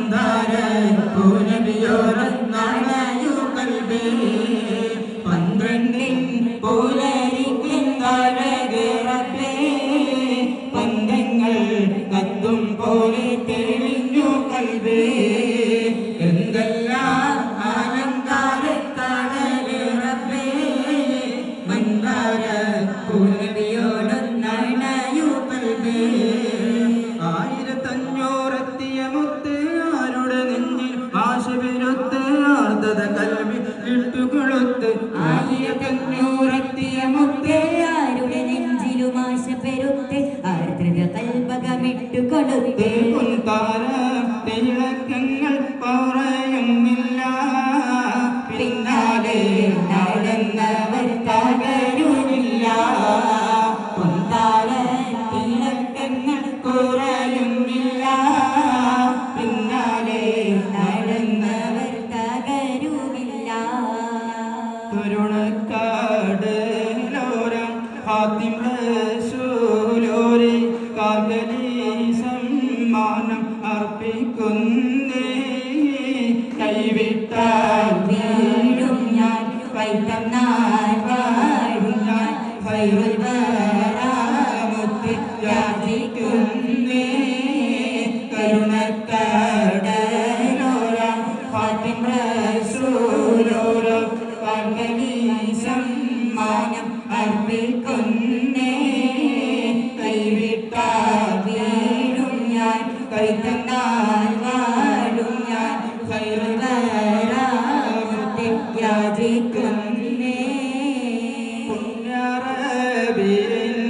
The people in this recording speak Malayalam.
മന്ദാര പൂനബിയോരന്നാണയു കൽബേ പന്ത്രണ്ടിൻ പൂലരിക്കും താരകേ പന്തങ്ങൾ കത്തും പോലെ തെളിഞ്ഞു കൽബേ എന്തെല്ലാം അലങ്കാരത്താണേ റബ്ബേ മന്ദാര പൂനബിയോരന്നാണയു കൽബേ 1500 മുത്ത് ആരുടെ നെഞ്ചിൽ ആശവിരുത്ത് ആർദ്രത കൽവി ഇട്ടുകൊളുത്ത് 1500 മുത്ത് ആരുടെ നെഞ്ചിലും ആശ പെരുത്ത് ആർദ്രത കൽപകമിട്ടു കൊടുത്ത് കുന്താര തിളക്കങ്ങൾ പറയുന്നില്ല പിന്നാലെ നടന്നവർ തകരുന്നില്ല കുന്താര തിളക്കങ്ങൾ കുറയുന്നില്ല പിന്നാലെ നടന്നവർ തകരുന്നില്ല തരുണക്കാട് ലോരം ഹാത്തിം റസൂലോരെ കാൽകലി സമ്മാനം അർപ്പിക്കുന്നേ കൈവിട്ടാൽ വീഴും ഞാൻ കൈത്തന്നാൽ വാഴും ഞാൻ ഖൈറുൽ വരാമുത്ത് യാചിക്കുന്നേ കരുണക്കടലോരം ഹാത്തിം റസൂലോരം കാൽകലി സമ്മാനം അർപ്പിക്കുന്നേ കൈവിട്ടാൽ വീഴും ഞാൻ കൈത്തന്നാൽ വാഴും ഞാൻ ഖൈറുൽ വരാമുത്ത് യാചിക്കുന്നേ